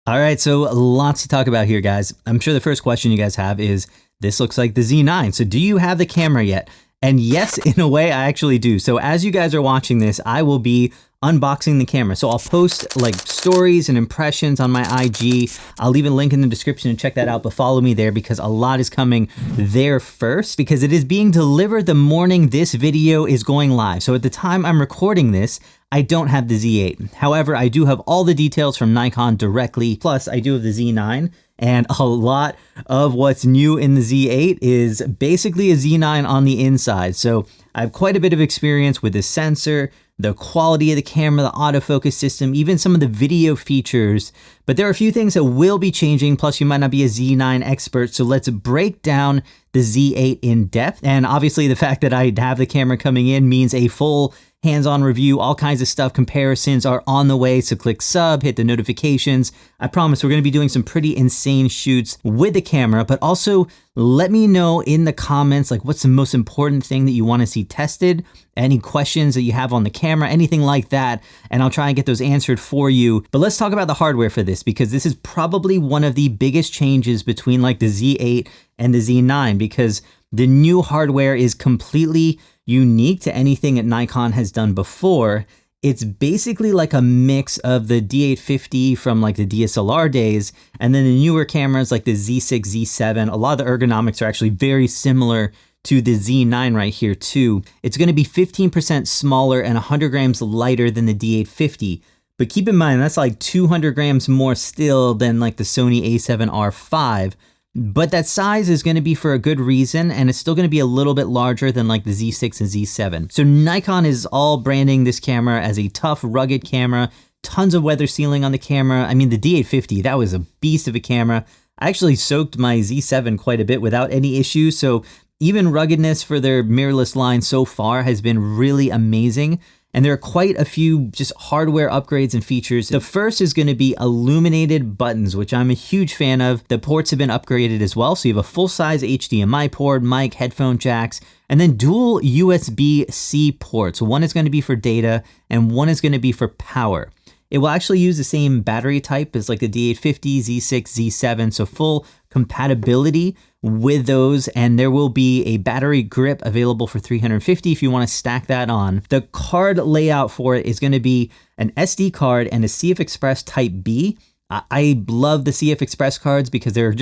All right, so lots to talk about here, guys. I'm sure the first question you guys have is, this looks like the Z9. So do you have the camera yet? And yes, in a way, I actually do. So as you guys are watching this, I will be unboxing the camera. So I'll post like stories and impressions on my IG. I'll leave a link in the description to check that out, but follow me there because a lot is coming there first because it is being delivered the morning this video is going live. So at the time I'm recording this, I don't have the Z8. However, I do have all the details from Nikon directly. Plus I do have the Z9. And a lot of what's new in the Z8 is basically a Z9 on the inside. So I have quite a bit of experience with the sensor, the quality of the camera, the autofocus system, even some of the video features. But there are a few things that will be changing, plus you might not be a Z9 expert. So let's break down the Z8 in depth. And obviously the fact that I have the camera coming in means a full hands-on review, all kinds of stuff, comparisons are on the way, so click sub, hit the notifications. I promise we're going to be doing some pretty insane shoots with the camera, but also let me know in the comments, like what's the most important thing that you want to see tested, any questions that you have on the camera, anything like that, and I'll try and get those answered for you. But let's talk about the hardware for this, because this is probably one of the biggest changes between like the Z8 and the Z9, because the new hardware is completely unique to anything that Nikon has done before. It's basically like a mix of the D850 from like the DSLR days, and then the newer cameras like the Z6, Z7. A lot of the ergonomics are actually very similar to the Z9 right here too. It's going to be 15% smaller and 100 grams lighter than the D850. But keep in mind, that's like 200 grams more still than like the Sony a7R5. But that size is going to be for a good reason, and it's still going to be a little bit larger than like the Z6 and Z7. So Nikon is all branding this camera as a tough, rugged camera, tons of weather sealing on the camera. I mean, the D850, that was a beast of a camera. I actually soaked my Z7 quite a bit without any issues, so even ruggedness for their mirrorless line so far has been really amazing. And there are quite a few just hardware upgrades and features. The first is going to be illuminated buttons, which I'm a huge fan of. The ports have been upgraded as well. So you have a full-size HDMI port, mic, headphone jacks, and then dual USB-C ports. One is going to be for data and one is going to be for power. It will actually use the same battery type as like the D850, Z6, Z7, so full compatibility with those, and there will be a battery grip available for $350 if you want to stack that on. The card layout for it is going to be an SD card and a CF Express Type B. I love the CF Express cards because they're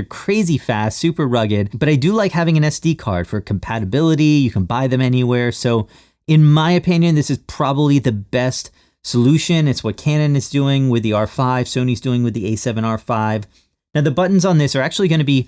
crazy fast, super rugged, but I do like having an SD card for compatibility. You can buy them anywhere. So in my opinion, this is probably the best solution. It's what Canon is doing with the R5, Sony's doing with the a7R5. Now the buttons on this are actually going to be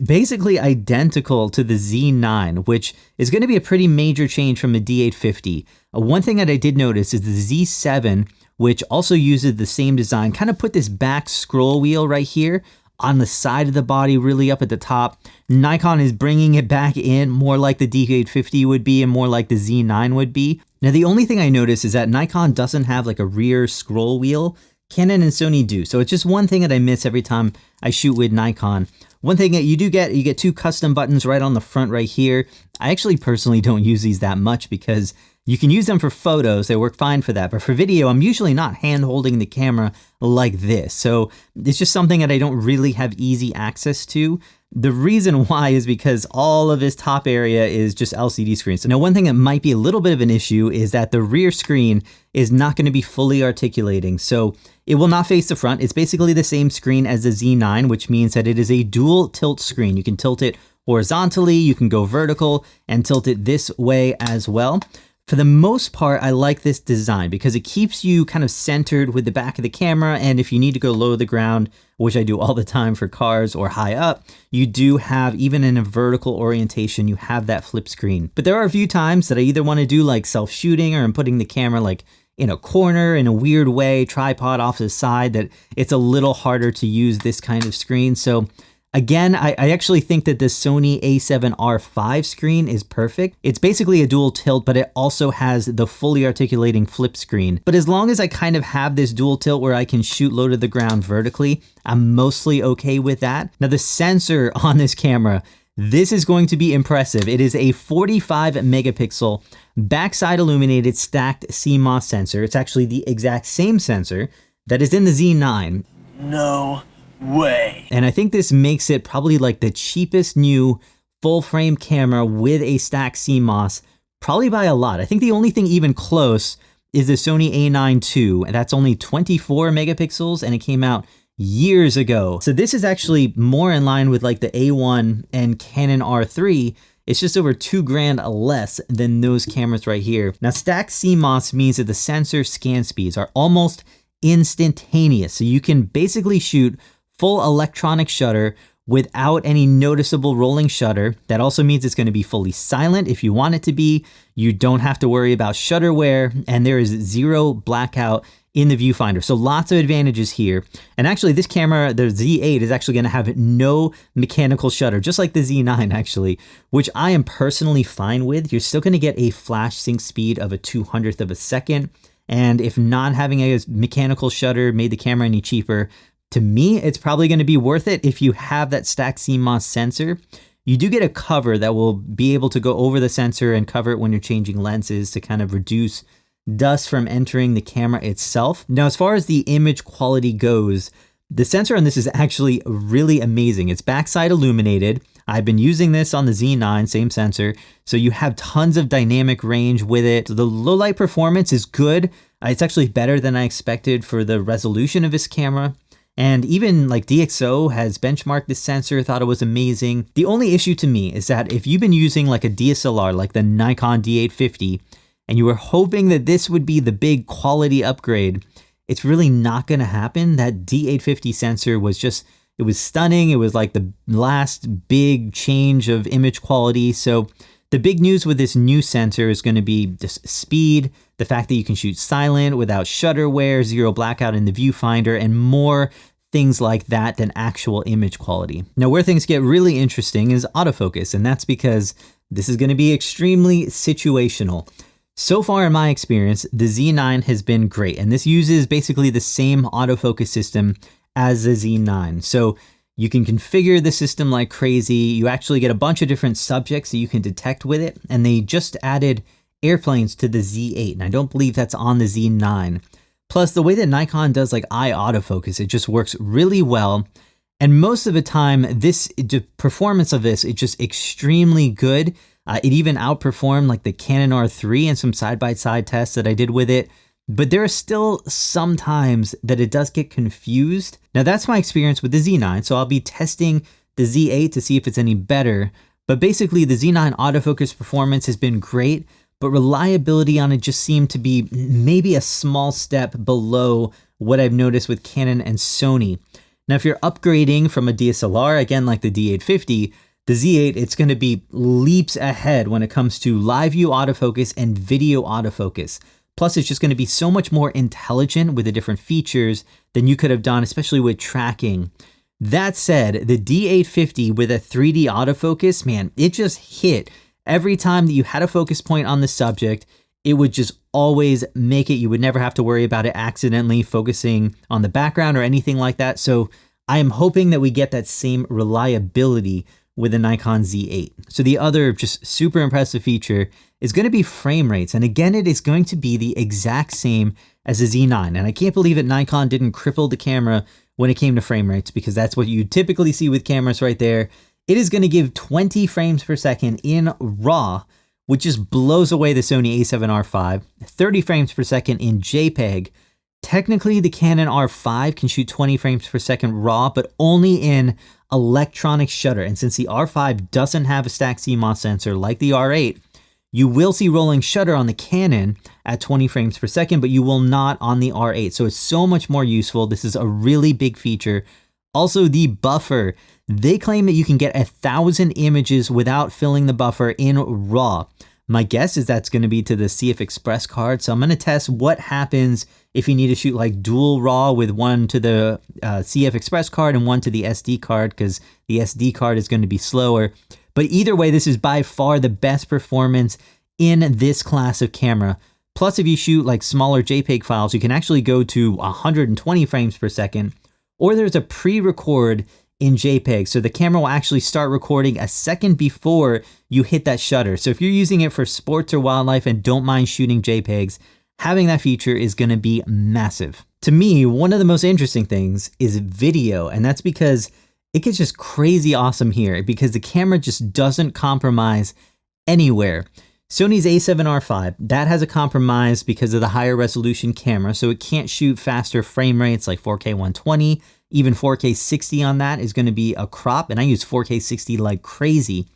basically identical to the Z9, which is going to be a pretty major change from the D850. One thing that I did notice is the Z7, which also uses the same design, kind of put this back scroll wheel right here on the side of the body, really up at the top. Nikon is bringing it back in more like the D850 would be and more like the Z9 would be. Now, the only thing I noticed is that Nikon doesn't have like a rear scroll wheel. Canon and Sony do. So it's just one thing that I miss every time I shoot with Nikon. One thing that you get two custom buttons right on the front right here. I actually personally don't use these that much because you can use them for photos. They work fine for that. But for video, I'm usually not hand holding the camera like this. So it's just something that I don't really have easy access to. The reason why is because all of this top area is just LCD screens. So now one thing that might be a little bit of an issue is that the rear screen is not going to be fully articulating. So it will not face the front. It's basically the same screen as the Z9, which means that it is a dual tilt screen. You can tilt it horizontally, you can go vertical and tilt it this way as well. For the most part, I like this design because it keeps you kind of centered with the back of the camera. And if you need to go low to the ground, which I do all the time for cars, or high up, you do have, even in a vertical orientation, you have that flip screen. But there are a few times that I either want to do like self-shooting or I'm putting the camera like in a corner in a weird way, tripod off to the side, that it's a little harder to use this kind of screen. So again, I actually think that the Sony a7R5 screen is perfect. It's basically a dual tilt, but it also has the fully articulating flip screen. But as long as I kind of have this dual tilt where I can shoot low to the ground vertically, I'm mostly okay with that. Now the sensor on this camera, this is going to be impressive. It is a 45 megapixel backside illuminated stacked CMOS sensor. It's actually the exact same sensor that is in the Z9. No way. And I think this makes it probably like the cheapest new full frame camera with a stacked CMOS, probably by a lot. I think the only thing even close is the Sony A9 II, and that's only 24 megapixels, and it came out years ago. So this is actually more in line with like the A1 and Canon R3. It's just over $2,000 less than those cameras right here. Now, stacked CMOS means that the sensor scan speeds are almost instantaneous. So you can basically shoot full electronic shutter without any noticeable rolling shutter. That also means it's going to be fully silent if you want it to be. You don't have to worry about shutter wear, and there is zero blackout in the viewfinder. So lots of advantages here. And actually this camera, the Z8, is actually going to have no mechanical shutter, just like the Z9 actually, which I am personally fine with. You're still going to get a flash sync speed of a 200th of a second. And if not having a mechanical shutter made the camera any cheaper, to me, it's probably going to be worth it if you have that stacked CMOS sensor. You do get a cover that will be able to go over the sensor and cover it when you're changing lenses to kind of reduce dust from entering the camera itself. Now, as far as the image quality goes, the sensor on this is actually really amazing. It's backside illuminated. I've been using this on the Z9, same sensor. So you have tons of dynamic range with it. The low light performance is good. It's actually better than I expected for the resolution of this camera. And even like DxO has benchmarked this sensor, thought it was amazing. The only issue to me is that if you've been using like a DSLR, like the Nikon Z8, and you were hoping that this would be the big quality upgrade, it's really not going to happen. That Z8 sensor was just, it was stunning. It was like the last big change of image quality. So the big news with this new sensor is going to be just speed, the fact that you can shoot silent without shutter wear, zero blackout in the viewfinder, and more things like that than actual image quality. Now, where things get really interesting is autofocus, and that's because this is going to be extremely situational. So far in my experience, the Z9 has been great, and this uses basically the same autofocus system as the Z9. So you can configure the system like crazy. You actually get a bunch of different subjects that you can detect with it, and they just added airplanes to the Z8, and I don't believe that's on the Z9. Plus, the way that Nikon does like eye autofocus, it just works really well. And most of the time, the performance of this is just extremely good. It even outperformed like the Canon R3 and some side-by-side tests that I did with it. But there are still some times that it does get confused. Now, that's my experience with the Z9, so I'll be testing the Z8 to see if it's any better. But basically, the Z9 autofocus performance has been great, but reliability on it just seemed to be maybe a small step below what I've noticed with Canon and Sony. Now, if you're upgrading from a DSLR, again, like the D850, the Z8, it's going to be leaps ahead when it comes to live view autofocus and video autofocus. Plus, it's just going to be so much more intelligent with the different features than you could have done, especially with tracking. That said, the D850 with a 3D autofocus, man, it just hit. Every time that you had a focus point on the subject, it would just always make it. You would never have to worry about it accidentally focusing on the background or anything like that. So I am hoping that we get that same reliability with the Nikon Z8. So the other just super impressive feature is going to be frame rates. And again, it is going to be the exact same as the Z9. And I can't believe that Nikon didn't cripple the camera when it came to frame rates, because that's what you typically see with cameras right there. It is going to give 20 frames per second in RAW, which just blows away the Sony a7R5, 30 frames per second in JPEG. Technically, the Canon R5 can shoot 20 frames per second RAW, but only in electronic shutter. And since the R5 doesn't have a stacked CMOS sensor like the R8, you will see rolling shutter on the Canon at 20 frames per second, but you will not on the R8. So it's so much more useful. This is a really big feature. Also, the buffer. They claim that you can get 1,000 images without filling the buffer in RAW. My guess is that's going to be to the CF Express card. So I'm going to test what happens if you need to shoot like dual RAW with one to the CF Express card and one to the SD card, because the SD card is going to be slower. But either way, this is by far the best performance in this class of camera. Plus, if you shoot like smaller JPEG files, you can actually go to 120 frames per second, or there's a pre-record in JPEG. So the camera will actually start recording a second before you hit that shutter. So if you're using it for sports or wildlife and don't mind shooting JPEGs, having that feature is going to be massive. To me, one of the most interesting things is video, and that's because it gets just crazy awesome here because the camera just doesn't compromise anywhere. Sony's a7R5, that has a compromise because of the higher resolution camera, so it can't shoot faster frame rates like 4K 120. Even 4K 60 on that is going to be a crop, and I use 4K 60 like crazy.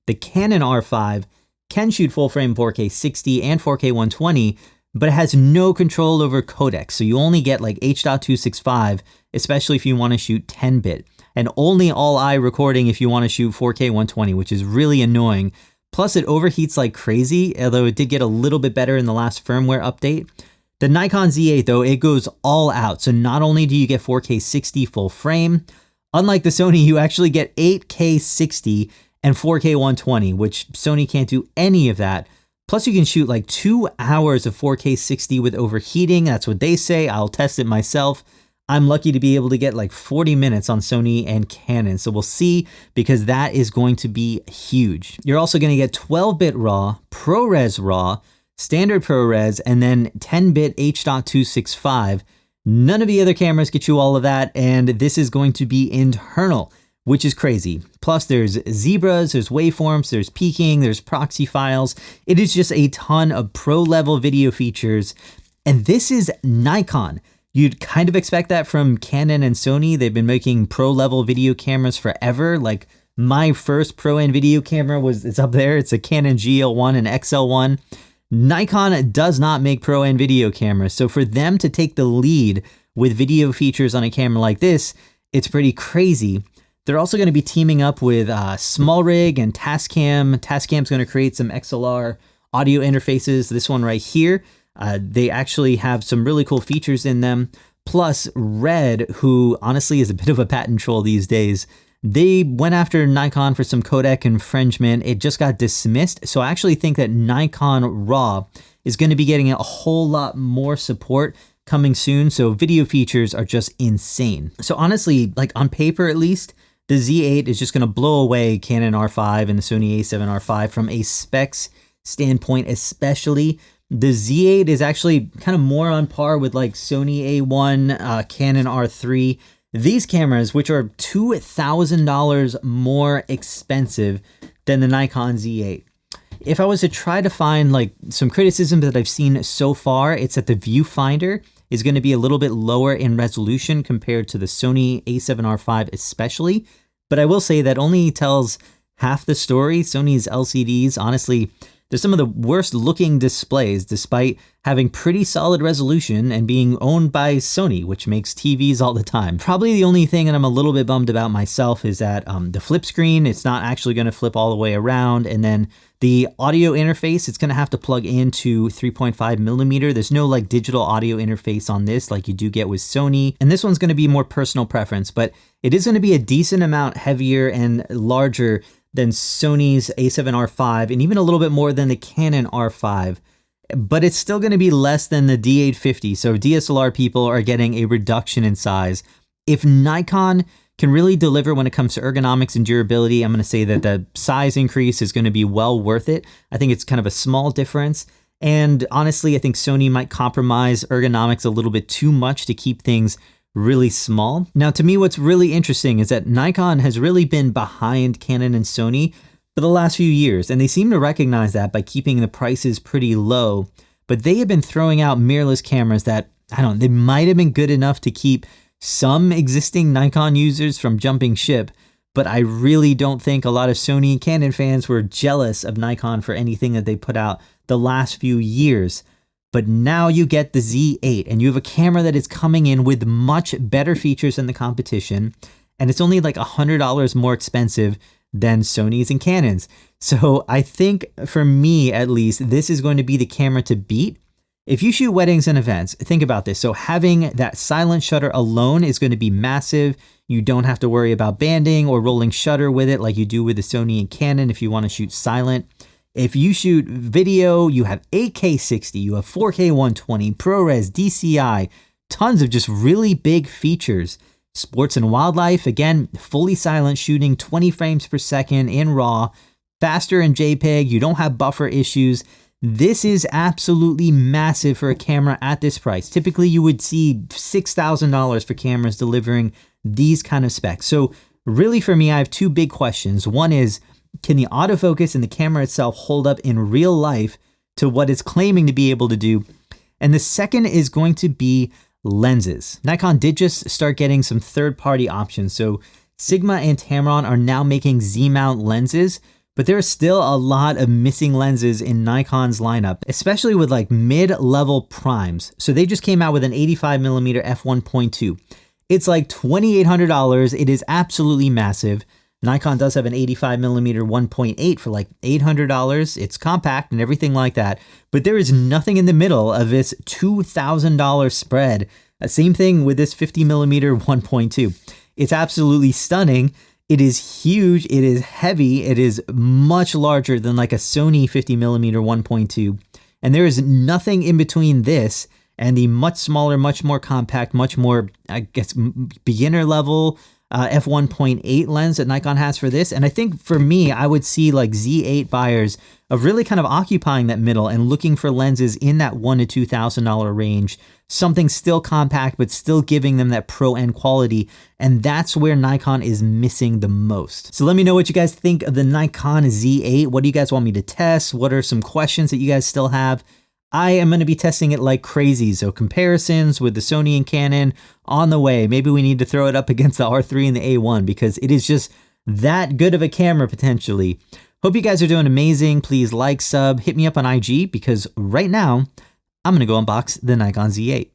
The Canon R5 can shoot full frame 4K 60 and 4K 120, but it has no control over codecs, so you only get like H.265, especially if you want to shoot 10-bit, and only all-eye recording if you want to shoot 4K 120, which is really annoying. Plus, it overheats like crazy, although it did get a little bit better in the last firmware update. The Nikon Z8, though, it goes all out. So not only do you get 4K 60 full frame, unlike the Sony, you actually get 8K 60 and 4K 120, which Sony can't do any of that. Plus, you can shoot like 2 hours of 4K 60 with overheating. That's what they say. I'll test it myself. I'm lucky to be able to get like 40 minutes on Sony and Canon. So we'll see, because that is going to be huge. You're also going to get 12-bit RAW, ProRes RAW, standard ProRes, and then 10-bit H.265. None of the other cameras get you all of that, and this is going to be internal, which is crazy. Plus, there's zebras, there's waveforms, there's peaking, there's proxy files. It is just a ton of pro-level video features, and this is Nikon. You'd kind of expect that from Canon and Sony. They've been making pro-level video cameras forever. Like my first pro-end video camera it's up there. It's a Canon GL1 and XL1. Nikon does not make pro-end video cameras. So for them to take the lead with video features on a camera like this, it's pretty crazy. They're also going to be teaming up with SmallRig and Tascam. Tascam's going to create some XLR audio interfaces. This one right here. They actually have some really cool features in them. Plus, Red, who honestly is a bit of a patent troll these days, they went after Nikon for some codec infringement. It just got dismissed. So I actually think that Nikon RAW is going to be getting a whole lot more support coming soon. So video features are just insane. So honestly, like on paper at least, the Z8 is just going to blow away Canon R5 and the Sony a7R5 from a specs standpoint, especially. The Z8 is actually kind of more on par with like Sony A1, Canon R3. These cameras, which are $2,000 more expensive than the Nikon Z8. If I was to try to find like some criticism that I've seen so far, it's that the viewfinder is going to be a little bit lower in resolution compared to the Sony a7R5 especially. But I will say that only tells half the story. Sony's LCDs, honestly, they're some of the worst looking displays despite having pretty solid resolution and being owned by Sony, which makes TVs all the time. Probably the only thing that I'm a little bit bummed about myself is that the flip screen, it's not actually going to flip all the way around. And then the audio interface, it's going to have to plug into 3.5 millimeter. There's no like digital audio interface on this like you do get with Sony. And this one's going to be more personal preference, but it is going to be a decent amount heavier and larger than Sony's a7R5 and even a little bit more than the Canon R5, but it's still going to be less than the D850. So DSLR people are getting a reduction in size. If Nikon can really deliver when it comes to ergonomics and durability, I'm going to say that the size increase is going to be well worth it. I think it's kind of a small difference. And honestly, I think Sony might compromise ergonomics a little bit too much to keep things really small. Now, to me, what's really interesting is that Nikon has really been behind Canon and Sony for the last few years, and they seem to recognize that by keeping the prices pretty low. But they have been throwing out mirrorless cameras that, they might have been good enough to keep some existing Nikon users from jumping ship, but I really don't think a lot of Sony and Canon fans were jealous of Nikon for anything that they put out the last few years. But now you get the Z8 and you have a camera that is coming in with much better features than the competition. And it's only like $100 more expensive than Sony's and Canon's. So I think for me, at least, this is going to be the camera to beat. If you shoot weddings and events, think about this. So having that silent shutter alone is going to be massive. You don't have to worry about banding or rolling shutter with it like you do with the Sony and Canon if you want to shoot silent. If you shoot video, you have 8K 60, you have 4K 120, ProRes, DCI, tons of just really big features. Sports and wildlife, again, fully silent shooting, 20 frames per second in RAW, faster in JPEG, you don't have buffer issues. This is absolutely massive for a camera at this price. Typically, you would see $6,000 for cameras delivering these kind of specs. So really for me, I have two big questions. One is, can the autofocus and the camera itself hold up in real life to what it's claiming to be able to do? And the second is going to be lenses. Nikon did just start getting some third-party options. So Sigma and Tamron are now making Z-mount lenses, but there are still a lot of missing lenses in Nikon's lineup, especially with like mid-level primes. So they just came out with an 85mm f1.2. It's like $2,800. It is absolutely massive. Nikon does have an 85mm 1.8 for like $800. It's compact and everything like that, but there is nothing in the middle of this $2,000 spread. Same thing with this 50mm 1.2. It's absolutely stunning. It is huge. It is heavy. It is much larger than like a Sony 50mm 1.2. And there is nothing in between this and the much smaller, much more compact, much more, I guess, beginner level f1.8 lens that Nikon has for this. And I think for me, I would see like Z8 buyers of really kind of occupying that middle and looking for lenses in that $1,000 to $2,000 range, something still compact, but still giving them that pro end quality. And that's where Nikon is missing the most. So let me know what you guys think of the Nikon Z8. What do you guys want me to test? What are some questions that you guys still have? I am going to be testing it like crazy. So comparisons with the Sony and Canon on the way. Maybe we need to throw it up against the R3 and the A1 because it is just that good of a camera potentially. Hope you guys are doing amazing. Please like, sub, hit me up on IG because right now I'm going to go unbox the Nikon Z8.